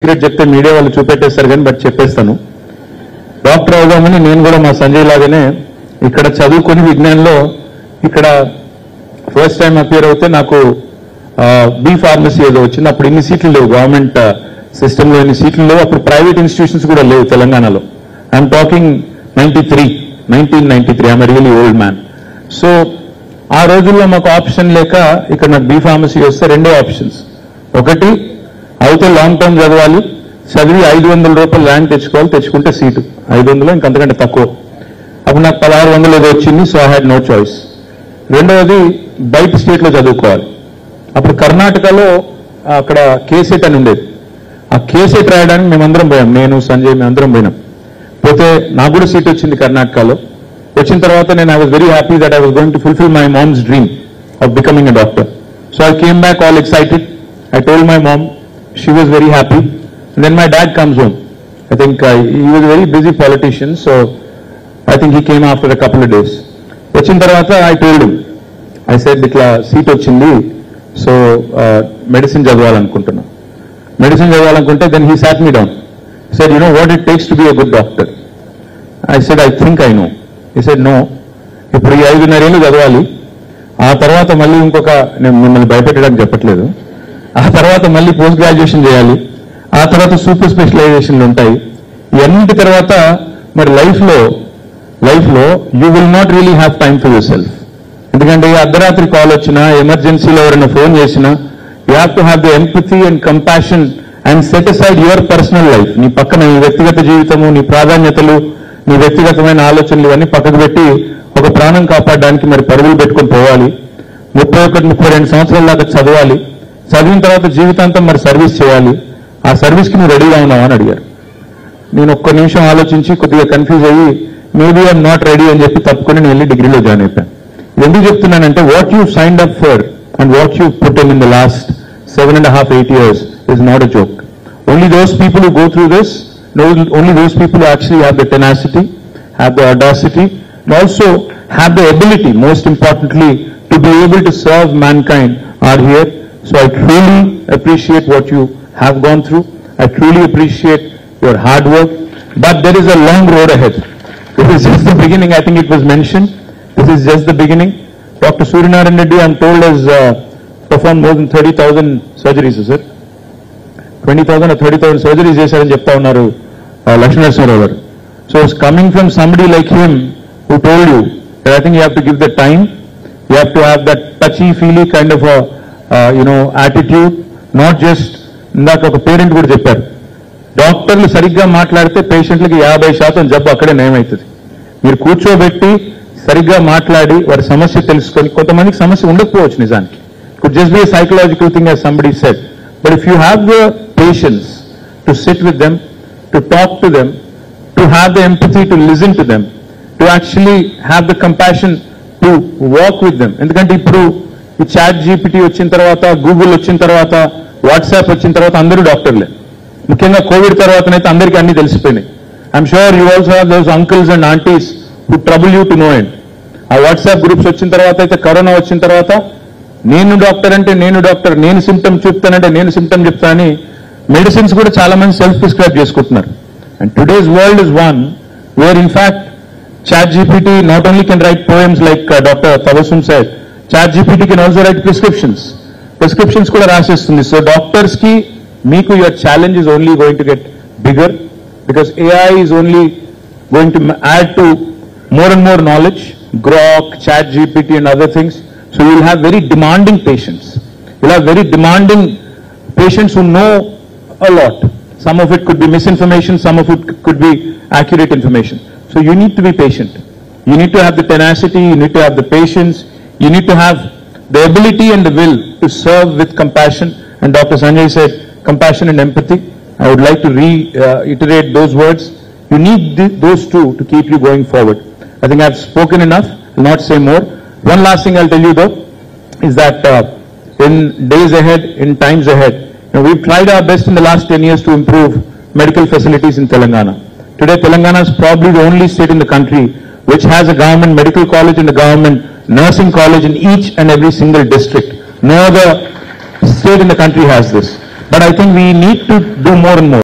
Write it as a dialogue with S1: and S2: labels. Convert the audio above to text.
S1: Secret చెప్తే media వాళ్ళు చూపెట్టేస్తారు కానీ బట్ చెప్పేస్తాను. డాక్టర్ అవుదామని నేను కూడా మా సంజయ్ లాగానే ఇక్కడ చదువుకొని విజ్ఞానంలో ఇక్కడ ఫస్ట్ టైం అపియర్ అవుతే నాకు బి ఫార్మసీ ఏదో వచ్చింది. అప్పుడు ఇన్ని సీట్లు లేవు, గవర్నమెంట్ సిస్టంలో ఎన్ని సీట్లు లేవు, అప్పుడు ప్రైవేట్ ఇన్స్టిట్యూషన్స్ కూడా లేవు తెలంగాణలో. I'm talking 1993 I'm really old man. So ఆ రోజుల్లో మాకు ఆప్షన్ లేక ఇక్కడ నాకు బి ఫార్మసీ వస్తే రెండే ఆప్షన్స్. ఒకటి అయితే లాంగ్ టర్మ్ చదవాలి, చదివి 500 రూపాయలు ర్యాంక్ తెచ్చుకోవాలి, తెచ్చుకుంటే సీటు 500 ఇంకంతకంటే తక్కువ. అప్పుడు నాకు 1600 ఏదో వచ్చింది. So I had no choice. రెండవది బయట స్టేట్లో చదువుకోవాలి. అప్పుడు కర్ణాటకలో అక్కడ కేసెట్ అని ఉండేది. ఆ కేసెట్ రాయడానికి మేమందరం పోయాం, నేను సంజయ్ మేమందరం పోయినాం. పోతే నాకు కూడా సీట్ వచ్చింది కర్ణాటకలో. వచ్చిన తర్వాత నేను I was very happy that I was going to fulfil my mom's dream of becoming a doctor. So I came back all excited. I told my mom, she was very happy. And then my dad comes home. I think he was a very busy politician, so I think he came after a couple of days. Vachin tarvata I told him, I said, "Itla seat ochindi, so medicine chadavalanuntunna." Medicine chadavalanunte, then he sat me down. He said, "You know what it takes to be a good doctor?" I said, "I think I know." He said, "No. ఇప్పుడు 5.5 ఏళ్ళు చదవాలి, ఆ తర్వాత మళ్ళీ ఇంకొక, నేను మిమ్మల్ని భయపెట్టడానికి చెప్పట్లేదు, ఆ తర్వాత మళ్ళీ పోస్ట్ గ్రాడ్యుయేషన్ చేయాలి, ఆ తర్వాత సూపర్ స్పెషలైజేషన్లు ఉంటాయి. ఇవన్నిటి తర్వాత మరి లైఫ్లో you will not really have time for your self. ఎందుకంటే అర్ధరాత్రి కాల్ వచ్చినా, ఎమర్జెన్సీలో ఎవరైనా ఫోన్ చేసినా, you have to have the empathy and compassion and set aside your personal life. నీ పక్కన నీ వ్యక్తిగత జీవితము, నీ ప్రాధాన్యతలు, నీ వ్యక్తిగతమైన ఆలోచనలు ఇవన్నీ పక్కకు పెట్టి ఒక ప్రాణం కాపాడడానికి మరి పరుగులు పెట్టుకొని పోవాలి. 31-32 సంవత్సరాల దాకా చదవాలి. చదివిన తర్వాత జీవితాంతం మరి సర్వీస్ చేయాలి. ఆ సర్వీస్కి నువ్వు రెడీగా ఉన్నావా అని అడిగారు. నేను ఒక్క నిమిషం ఆలోచించి కొద్దిగా కన్ఫ్యూజ్ అయ్యి మేబీ ఐఎమ్ నాట్ రెడీ అని చెప్పి తప్పుకొని నేను వెళ్ళి డిగ్రీలో జాయిన్ అయిపోయాను. ఎందుకు చెప్తున్నానంటే what you signed up for and what you put in the last 7.5-8 years is not a joke. Only those people who go through this, only those people who actually have the tenacity, have the audacity, and also have the ability, most importantly, to be able to serve mankind are here. So I truly appreciate what you have gone through. I truly appreciate your hard work. But there is a long road ahead. This is just the beginning. I think it was mentioned. This is just the beginning. Dr. Suryanarayan Reddy, I'm told, has performed more than 30,000 surgeries, sir. 20,000 or 30,000 surgeries chesarani chepta unnaru Lakshmi Narasimha garu. So it's coming from somebody like him who told you that I think you have to give the time. You have to have that touchy-feely kind of a attitude. Not just, ఇందాక ఒక parent కూడా చెప్పారు, డాక్టర్లు సరిగ్గా మాట్లాడితే పేషెంట్లకి 50% జబ్బు అక్కడే నయమవుతుంది. మీరు కూర్చోబెట్టి సరిగ్గా మాట్లాడి వారి సమస్య తెలుసుకొని, కొంతమందికి సమస్య ఉండకపోవచ్చు నిజానికి, could just be psychological thing as somebody said, but if you have the patience to SIT with them, to talk to them, to have the empathy to listen to them, to actually have the compassion to walk with them. ఎందుకంటే ఇప్పుడు ఈ chat GPT వచ్చిన తర్వాత, Google వచ్చిన తర్వాత, WhatsApp వచ్చిన తర్వాత అందరూ డాక్టర్లే. ముఖ్యంగా కోవిడ్ తర్వాతనైతే అందరికీ అన్ని తెలిసిపోయినాయి. I'm sure you also have those uncles and aunties who trouble you to know it. ఆ వాట్సాప్ గ్రూప్స్ వచ్చిన తర్వాత అయితే, కరోనా వచ్చిన తర్వాత, నేను డాక్టర్ అంటే నేను డాక్టర్, నేను సిమ్టమ్ చెప్తానంటే నేను సిమ్టమ్ చెప్తా అని మెడిసిన్స్ కూడా చాలా మంది సెల్ఫ్ ప్రిస్క్రైబ్ చేసుకుంటున్నారు. And today's world is one where in fact ChatGPT not only can write poems like doctor Tabassum said, ChatGPT can also write prescriptions. Prescriptions kuda rasestundi. So doctors ki meeku your challenge is only going to get bigger because AI is only going to add to more and more knowledge, Grok, ChatGPT and other things. So you will have very demanding patients. You will have very demanding patients who know a lot. Some of it could be misinformation, some of it could be accurate information. So you need to be patient. You need to have the tenacity, you need to have the patience. You need to have the ability and the will to serve with compassion. And Dr. Sanjay said, compassion and empathy. I would like to reiterate those words. You need those two to keep you going forward. I think I've spoken enough. I'll not say more. One last thing I'll tell you though, is that in days ahead, in times ahead, we've tried our best in the last 10 years to improve medical facilities in Telangana. Today, Telangana is probably the only state in the country which has a government medical college and a government nursing college in each and every single district. No other state in the country has this. But I think we need to do more and more.